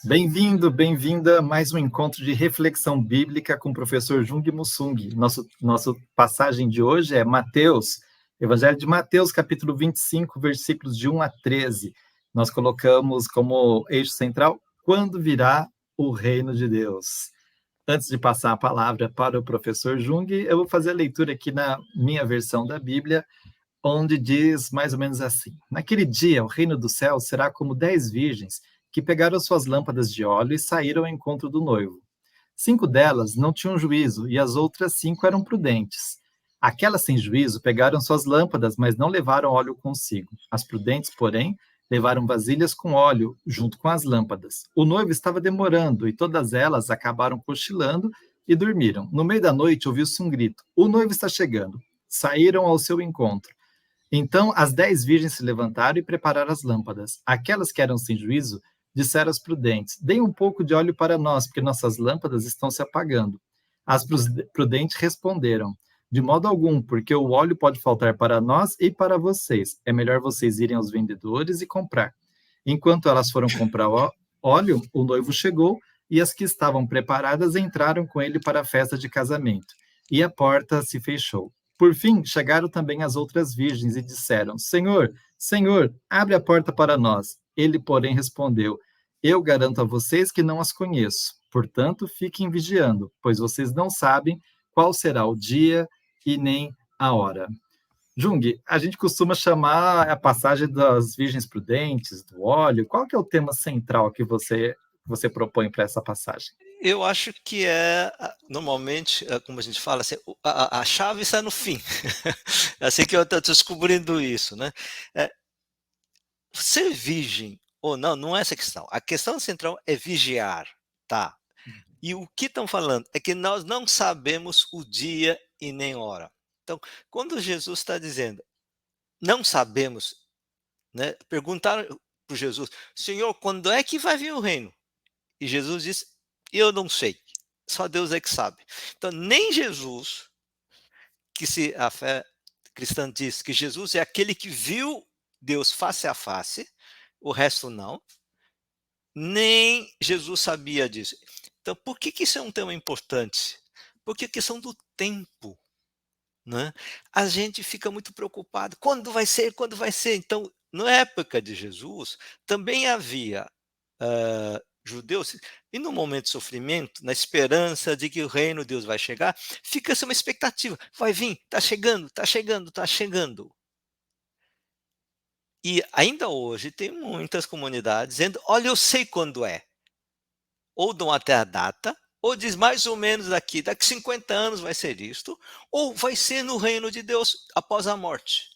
Bem-vindo, bem-vinda a mais um encontro de reflexão bíblica com o professor Jung Musung. Nossa passagem de hoje é Mateus, Evangelho de Mateus, capítulo 25, versículos de 1 a 13. Nós colocamos como eixo central, quando virá o reino de Deus? Antes de passar a palavra para o professor Jung, eu vou fazer a leitura aqui na minha versão da Bíblia, onde diz mais ou menos assim: Naquele dia, o reino do céu será como 10 virgens que pegaram suas lâmpadas de óleo e saíram ao encontro do noivo. 5 delas não tinham juízo e as outras 5 eram prudentes. Aquelas sem juízo pegaram suas lâmpadas, mas não levaram óleo consigo. As prudentes, porém, levaram vasilhas com óleo junto com as lâmpadas. O noivo estava demorando e todas elas acabaram cochilando e dormiram. No meio da noite ouviu-se um grito: O noivo está chegando. Saíram ao seu encontro. Então as 10 virgens se levantaram e prepararam as lâmpadas. Aquelas que eram sem juízo disseram às prudentes: Deem um pouco de óleo para nós, porque nossas lâmpadas estão se apagando. As prudentes responderam: De modo algum, porque o óleo pode faltar para nós e para vocês. É melhor vocês irem aos vendedores e comprar. Enquanto elas foram comprar óleo, o noivo chegou e as que estavam preparadas entraram com ele para a festa de casamento. E a porta se fechou. Por fim, chegaram também as outras virgens e disseram: Senhor, Senhor, abre a porta para nós. Ele, porém, respondeu: Eu garanto a vocês que não as conheço. Portanto, fiquem vigiando, pois vocês não sabem qual será o dia e nem a hora. Jung, a gente costuma chamar a passagem das virgens prudentes, do óleo. Qual que é o tema central que você propõe para essa passagem? Eu acho que normalmente, como a gente fala, assim, a chave está no fim. É assim que eu estou descobrindo isso, né? É, ser virgem ou não, não é essa a questão. A questão central é vigiar, tá? E o que estão falando é que nós não sabemos o dia e nem hora. Então, quando Jesus está dizendo, não sabemos, né? Perguntaram para Jesus, Senhor, quando é que vai vir o reino? E Jesus disse, eu não sei. Só Deus é que sabe. Então, nem Jesus, que se a fé cristã diz que Jesus é aquele que viu Deus face a face, o resto não, nem Jesus sabia disso. Então, por que isso é um tema importante? Porque a questão do tempo, né? A gente fica muito preocupado. Quando vai ser? Quando vai ser? Então, na época de Jesus, também havia judeus, e no momento de sofrimento, na esperança de que o reino de Deus vai chegar, fica-se uma expectativa. Vai vir, está chegando, está chegando, está chegando. E ainda hoje tem muitas comunidades dizendo, olha, eu sei quando é. Ou dão até a data, ou diz mais ou menos daqui 50 anos vai ser isto, ou vai ser no reino de Deus após a morte.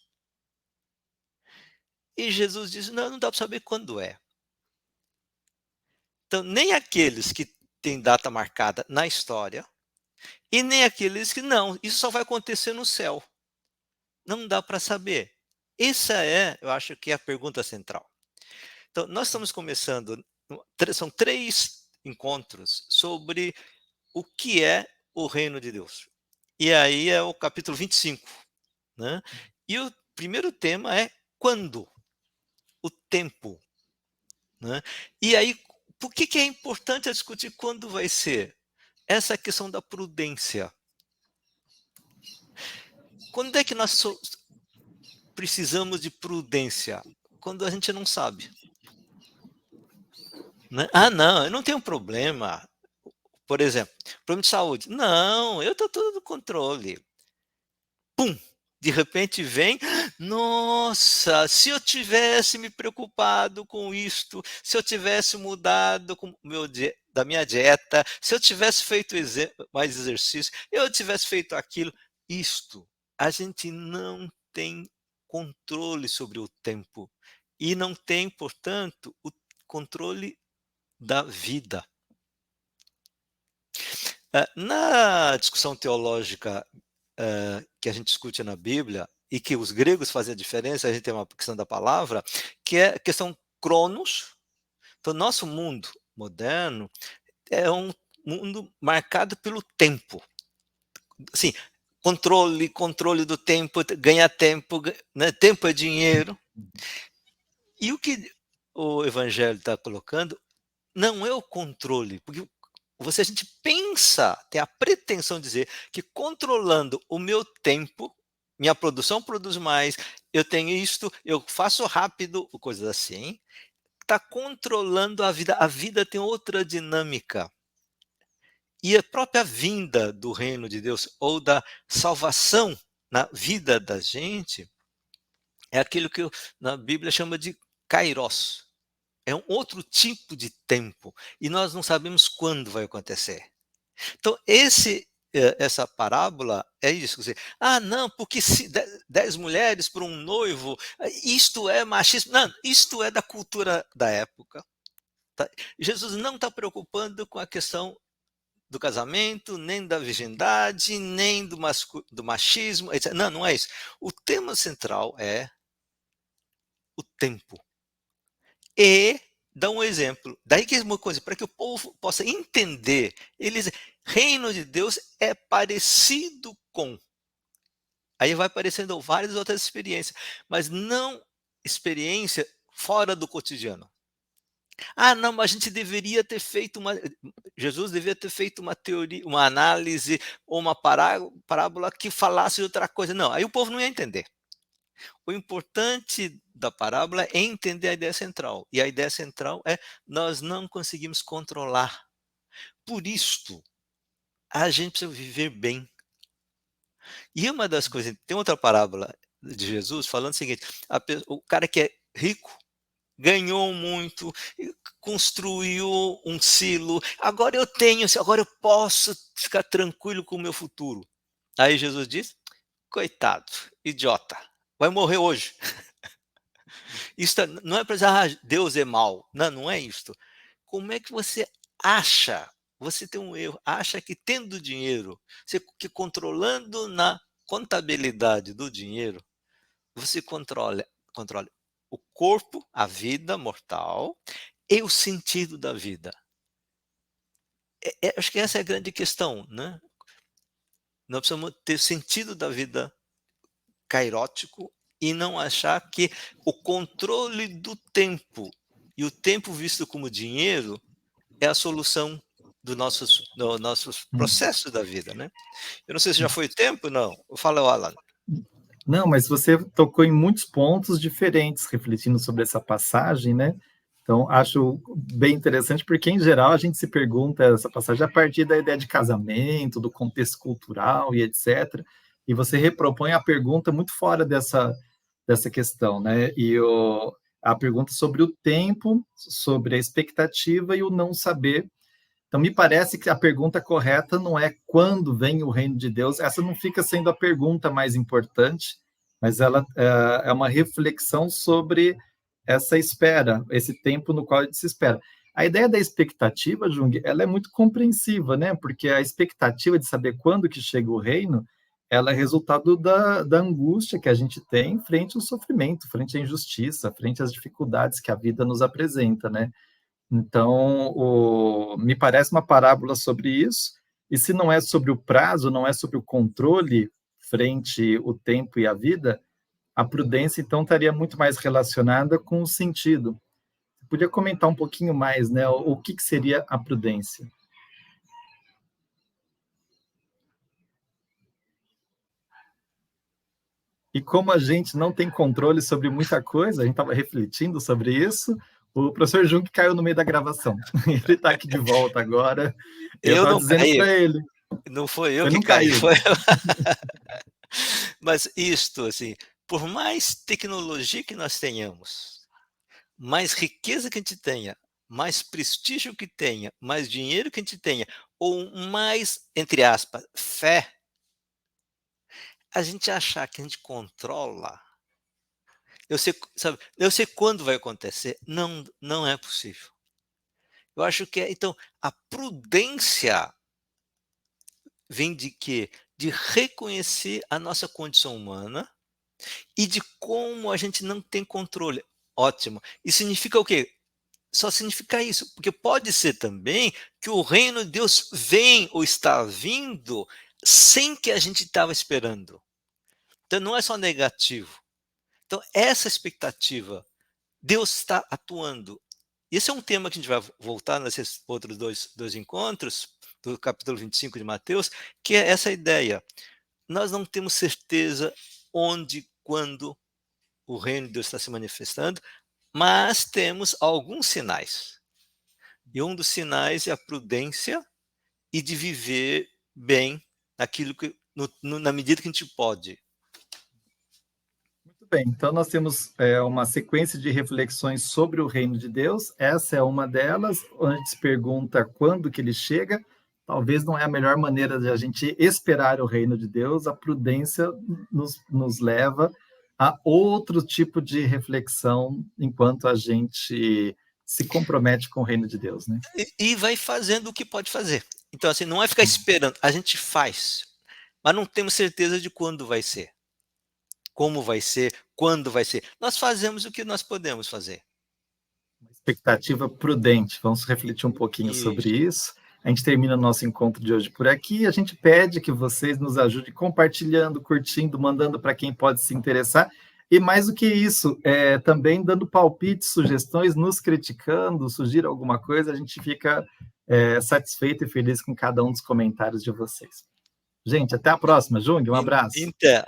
E Jesus diz, não, não dá para saber quando é. Então, nem aqueles que têm data marcada na história, e nem aqueles que não, isso só vai acontecer no céu. Não dá para saber. Essa é, eu acho que é a pergunta central. Então, nós estamos começando, são 3 encontros sobre o que é o reino de Deus. E aí é o capítulo 25, né? E o primeiro tema é quando, o tempo, né? E aí, por que é importante discutir quando vai ser? Essa questão da prudência. Quando é que nós precisamos de prudência? Quando a gente não sabe. Né? Ah, não, eu não tenho problema. Por exemplo, problema de saúde. Não, eu estou tudo no controle. Pum! De repente vem, nossa, se eu tivesse me preocupado com isto, se eu tivesse mudado da minha dieta, se eu tivesse feito mais exercício, eu tivesse feito aquilo, isto, a gente não tem controle sobre o tempo e não tem, portanto, o controle da vida. Na discussão teológica que a gente discute na Bíblia, e que os gregos fazem a diferença, a gente tem uma questão da palavra, que é a questão cronos. Então, nosso mundo moderno é um mundo marcado pelo tempo. Assim, controle do tempo, ganhar tempo, né? Tempo é dinheiro. E o que o Evangelho está colocando, não é o controle, porque a gente pensa, tem a pretensão de dizer que controlando o meu tempo, minha produção produz mais, eu tenho isto, eu faço rápido, coisas assim, está controlando a vida. A vida tem outra dinâmica. E a própria vinda do reino de Deus, ou da salvação na vida da gente, é aquilo que na Bíblia chama de kairos. É um outro tipo de tempo. E nós não sabemos quando vai acontecer. Então, essa parábola é isso. Quer dizer, não, porque 10 mulheres para um noivo, isto é machismo. Não, isto é da cultura da época. Tá? Jesus não está preocupando com a questão do casamento, nem da virgindade, nem do machismo, etc. Não, não é isso. O tema central é o tempo. E dá um exemplo. Daí que é uma coisa, para que o povo possa entender, eles, reino de Deus é parecido com. Aí vai aparecendo várias outras experiências, mas não experiência fora do cotidiano. Não, mas a gente deveria ter feito Jesus deveria ter feito uma teoria, uma análise ou uma parábola que falasse de outra coisa. Não, aí o povo não ia entender. O importante da parábola é entender a ideia central. E a ideia central é: nós não conseguimos controlar. Por isto, a gente precisa viver bem. E uma das coisas, tem outra parábola de Jesus falando o seguinte: o cara que é rico, ganhou muito, construiu um silo, agora eu tenho, agora eu posso ficar tranquilo com o meu futuro. Aí Jesus diz: coitado, idiota, vai morrer hoje. Isso não é para dizer, Deus é mau. Não, não é isto. Como é que você acha, você tem um erro, acha que tendo dinheiro, que controlando na contabilidade do dinheiro, você controla o corpo, a vida mortal e o sentido da vida. Acho que essa é a grande questão, né? Nós precisamos ter sentido da vida cairótico e não achar que o controle do tempo e o tempo visto como dinheiro é a solução dos nossos processos da vida, né? Eu não sei se já foi tempo, não. Fala, Alan. Não, mas você tocou em muitos pontos diferentes, refletindo sobre essa passagem, né? Então, acho bem interessante, porque, em geral, a gente se pergunta essa passagem a partir da ideia de casamento, do contexto cultural e etc. E você repropõe a pergunta muito fora dessa questão, né? A pergunta sobre o tempo, sobre a expectativa e o não saber. Então, me parece que a pergunta correta não é quando vem o reino de Deus, essa não fica sendo a pergunta mais importante, mas ela é uma reflexão sobre essa espera, esse tempo no qual se espera. A ideia da expectativa, Jung, ela é muito compreensiva, né? Porque a expectativa de saber quando que chega o reino, ela é resultado da angústia que a gente tem frente ao sofrimento, frente à injustiça, frente às dificuldades que a vida nos apresenta, né? Então, me parece uma parábola sobre isso, e se não é sobre o prazo, não é sobre o controle frente o tempo e a vida, a prudência, então, estaria muito mais relacionada com o sentido. Você podia comentar um pouquinho mais, né? O que seria a prudência? E como a gente não tem controle sobre muita coisa, a gente estava refletindo sobre isso, o professor Jung caiu no meio da gravação. Ele está aqui de volta agora. Eu Eu estava não dizendo caí, para ele. não foi eu Você que não caí, caiu. foi. Mas isto, assim, por mais tecnologia que nós tenhamos, mais riqueza que a gente tenha, mais prestígio que tenha, mais dinheiro que a gente tenha, ou mais, entre aspas, fé, a gente achar que a gente controla, eu sei, sabe, eu sei quando vai acontecer, não, não é possível. Eu acho que então a prudência vem de quê? De reconhecer a nossa condição humana e de como a gente não tem controle. Ótimo. Isso significa o quê? Só significa isso, porque pode ser também que o reino de Deus vem ou está vindo sem que a gente estava esperando. Então não é só negativo. Então essa expectativa, Deus está atuando. Esse é um tema que a gente vai voltar nesses outros dois encontros, do capítulo 25 de Mateus, que é essa ideia. Nós não temos certeza onde, quando o reino de Deus está se manifestando, mas temos alguns sinais. E um dos sinais é a prudência e de viver bem naquilo que, na medida que a gente pode. Muito bem, então nós temos uma sequência de reflexões sobre o reino de Deus. Essa é uma delas, onde a gente se pergunta quando que ele chega. Talvez não é a melhor maneira de a gente esperar o reino de Deus. A prudência nos leva a outro tipo de reflexão enquanto a gente se compromete com o reino de Deus, né? E vai fazendo o que pode fazer. Então, assim, não é ficar esperando, a gente faz, mas não temos certeza de quando vai ser, como vai ser, quando vai ser. Nós fazemos o que nós podemos fazer. Expectativa prudente. Vamos refletir um pouquinho sobre isso. A gente termina o nosso encontro de hoje por aqui. A gente pede que vocês nos ajudem compartilhando, curtindo, mandando para quem pode se interessar. E mais do que isso, também dando palpites, sugestões, nos criticando, sugira alguma coisa, a gente fica satisfeito e feliz com cada um dos comentários de vocês. Gente, até a próxima. Jung, um abraço. Até.